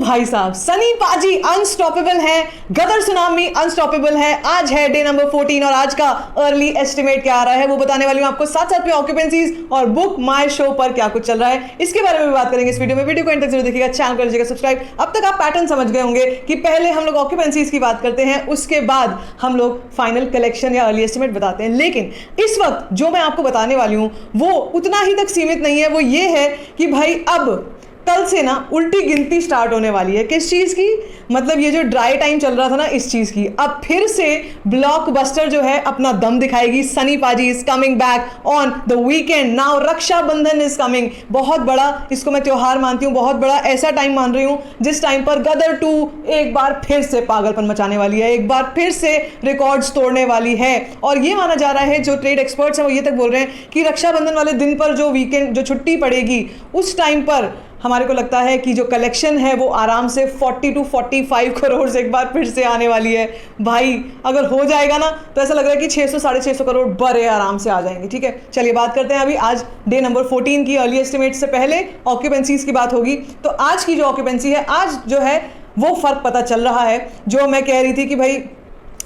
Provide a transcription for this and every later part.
भाई साहब, सनी पाजी अनस्टॉपेबल है, गदर सुनामी अनस्टॉपेबल है। आज है डे नंबर 14 और आज का अर्ली एस्टिमेट क्या आ रहा है वो बताने वाली हूं आपको, साथ साथ में ऑक्यूपेंसीज और बुक माय शो पर क्या कुछ चल रहा है इसके बारे में भी बात करेंगे इस वीडियो में। वीडियो को एंड तक जरूर देखिएगा, चैनल कर लीजिएगा सब्सक्राइब। अब तक आप पैटर्न समझ गए होंगे कि पहले हम लोग ऑक्यूपेंसीज की बात करते हैं, उसके बाद हम लोग फाइनल कलेक्शन या अर्ली एस्टिमेट बताते हैं। लेकिन इस वक्त जो मैं आपको बताने वाली हूं वो उतना ही तक सीमित नहीं है। वो ये है कि भाई अब कल से ना उल्टी गिनती स्टार्ट होने वाली है। किस चीज़ की? मतलब ये जो ड्राई टाइम चल रहा था ना, इस चीज़ की। अब फिर से ब्लॉकबस्टर जो है अपना दम दिखाएगी। Sunny Paaji is coming back on the weekend now. Rakshabandhan is coming. बहुत बड़ा इसको मैं त्योहार मानती हूँ, बहुत बड़ा ऐसा टाइम मान रही हूँ जिस टाइम पर गदर 2 एक बार फिर से पागलपन मचाने वाली है, एक बार फिर से रिकॉर्ड्स तोड़ने वाली है। और ये माना जा रहा है, जो ट्रेड एक्सपर्ट्स हैं वो ये तक बोल रहे हैं कि रक्षाबंधन वाले दिन पर जो वीकेंड जो छुट्टी पड़ेगी उस टाइम पर हमारे को लगता है कि जो कलेक्शन है वो आराम से 40 to 45 करोड़ से एक बार फिर से आने वाली है। भाई अगर हो जाएगा ना तो ऐसा लग रहा है कि 600 साढ़े 600 करोड़ बड़े आराम से आ जाएंगे। ठीक है, चलिए बात करते हैं अभी आज डे नंबर 14 की अर्ली एस्टिमेट से पहले ऑक्यूपेंसीज की बात होगी। तो आज की जो ऑक्यूपेंसी है, आज जो है वो फर्क पता चल रहा है। जो मैं कह रही थी कि भाई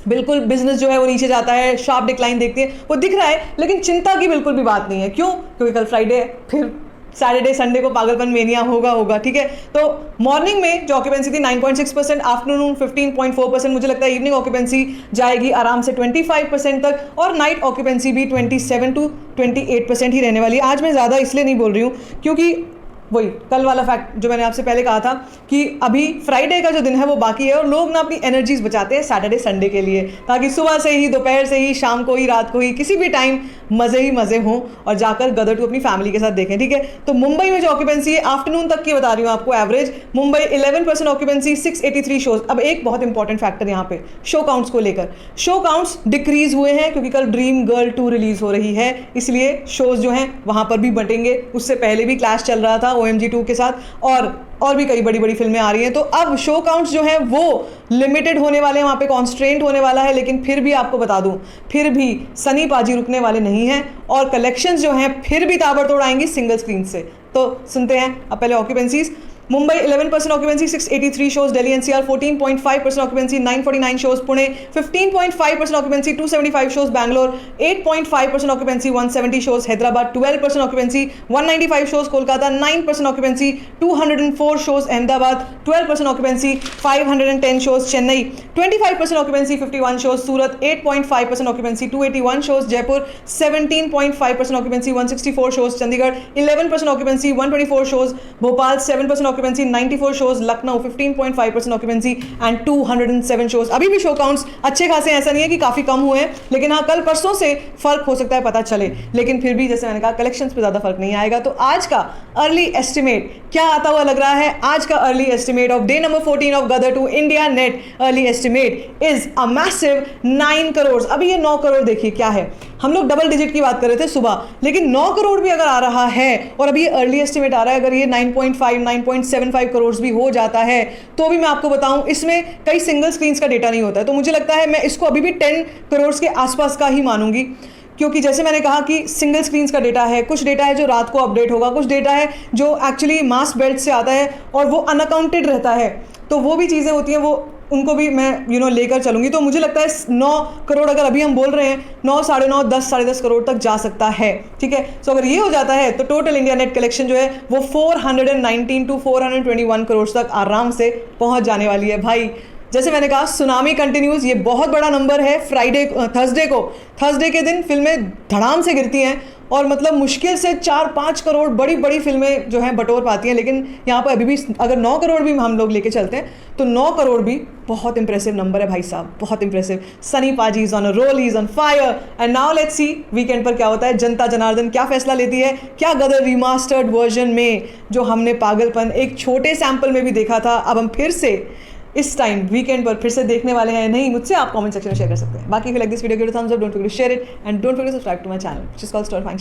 बिल्कुल बिजनेस जो है वो नीचे जाता है, शार्प डिक्लाइन देखते हैं, वो दिख रहा है, लेकिन चिंता की बिल्कुल भी बात नहीं है। क्यों? क्योंकि कल फ्राइडे है, फिर सैटरडे संडे को पागलपन मेनिया होगा। ठीक है, तो मॉर्निंग में जो ऑक्यूपेंसी थी 9.6%, आफ्टरनून 15.4%, मुझे लगता है इवनिंग ऑक्यूपेंसी जाएगी आराम से 25% तक, और नाइट ऑक्यूपेंसी भी 27 to 28% ही रहने वाली है। आज मैं ज़्यादा इसलिए नहीं बोल रही हूँ क्योंकि वही कल वाला फैक्ट जो मैंने आपसे पहले कहा था कि अभी फ्राइडे का जो दिन है वो बाकी है और लोग ना अपनी एनर्जीज बचाते हैं सैटरडे संडे के लिए, ताकि सुबह से ही, दोपहर से ही, शाम को ही, रात को ही, किसी भी टाइम मज़े ही मज़े हों और जाकर गदर 2 अपनी फैमिली के साथ देखें। ठीक है, तो मुंबई में जो ऑक्यूपेंसी है आफ्टरनून तक की बता रही हूँ आपको, एवरेज मुंबई 11% ऑक्यूपेंसी, 683 शोज। अब एक बहुत इंपॉर्टेंट फैक्टर यहाँ पे शो काउंट्स को लेकर, शो काउंट्स डिक्रीज हुए हैं क्योंकि कल ड्रीम गर्ल 2 रिलीज हो रही है, इसलिए शोज जो हैं वहाँ पर भी बटेंगे। उससे पहले भी क्लैश चल रहा था OMG 2 के साथ, और भी कई बड़ी बड़ी फिल्में आ रही हैं। तो अब शो काउंट्स जो हैं वो लिमिटेड होने वाले हैं, वहाँ पे कॉन्स्ट्रेंट होने वाला है। लेकिन फिर भी आपको बता दूं, फिर भी सनी पाजी रुकने वाले नहीं हैं और कलेक्शंस जो हैं फिर भी ताबड़तोड़ आएंगी सिंगल स्क्रीन से। तो सुनते हैं अब पहले occupancies. Mumbai 11% occupancy, 683 shows. Delhi NCR 14.5% occupancy, 949 shows. Pune 15.5% occupancy, 275 shows. Bangalore 8.5% occupancy, 170 shows. Hyderabad 12% occupancy, 195 shows. Kolkata 9% occupancy, 204 shows. Ahmedabad 12% occupancy, 510 shows. Chennai 25% occupancy, 51 shows. Surat 8.5% occupancy, 281 shows. Jaipur 17.5% occupancy, 164 shows. Chandigarh 11% occupancy, 124 shows. Bhopal 7% occupancy, 94 shows. Lucknow 15.5% occupancy and 207 shows. अभी भी show counts अच्छे खासे, ऐसा नहीं है कि काफी कम हुए हैं, लेकिन हाँ कल परसों से फर्क हो सकता है पता चले। लेकिन फिर भी जैसे मैंने कहा कलेक्शंस पे ज्यादा फर्क नहीं आएगा। तो आज का अर्ली एस्टिमेट क्या आता हुआ लग रहा है? आज का early estimate of day number 14 of Gadar 2 India net early estimate is a massive 9 crore. अभी ये 9 करोड़ देखिए क्या है, हम लोग डबल डिजिट की बात कर रहे थे सुबह, लेकिन 9 करोड़ भी अगर आ रहा है और अभी ये अर्ली एस्टिमेट आ रहा है, अगर ये 9.5 9.75 करोड़ भी हो जाता है तो भी मैं आपको बताऊं इसमें कई सिंगल स्क्रीन्स का डेटा नहीं होता है। तो मुझे लगता है मैं इसको अभी भी 10 करोड़ के आसपास का ही मानूंगी, क्योंकि जैसे मैंने कहा कि सिंगल स्क्रीन्स का डेटा है, कुछ डेटा है जो रात को अपडेट होगा, कुछ डेटा है जो एक्चुअली मास बेल्ट से आता है और वो अनअकाउंटेड रहता है। तो वो भी चीज़ें होती हैं, वो उनको भी मैं लेकर चलूंगी। तो मुझे लगता है 9 करोड़ अगर अभी हम बोल रहे हैं, 9, साढ़े 9, 10, साढ़े 10 करोड़ तक जा सकता है। ठीक है, सो अगर ये हो जाता है तो टोटल इंडिया नेट कलेक्शन जो है वो 419 to 421 करोड़ तक आराम से पहुंच जाने वाली है। भाई जैसे मैंने कहा सुनामी कंटिन्यूज, ये बहुत बड़ा नंबर है। थर्सडे के दिन फिल्में धड़ाम से गिरती हैं और मतलब मुश्किल से 4-5 करोड़ बड़ी बड़ी फिल्में जो हैं बटोर पाती हैं। लेकिन यहाँ पर अभी भी अगर 9 करोड़ भी हम लोग लेके चलते हैं तो 9 करोड़ भी बहुत इंप्रेसिव नंबर है भाई साहब, बहुत impressive. Sunny Paaji is on a roll, is on fire. And now let's see weekend पर क्या होता है, जनता जनार्दन क्या फैसला लेती है। क्या गदर रिमास्टर्ड वर्जन में जो हमने पागलपन एक छोटे सैंपल में भी देखा था, अब हम फिर से इस टाइम वीकेंड पर फिर से देखने वाले हैं? नहीं, मुझसे आप कमेंट सेक्शन में शेयर कर सकते हैं। बाकी like this video, give it a thumbs up, don't forget to share it and don't forget to subscribe to my channel which is called store function.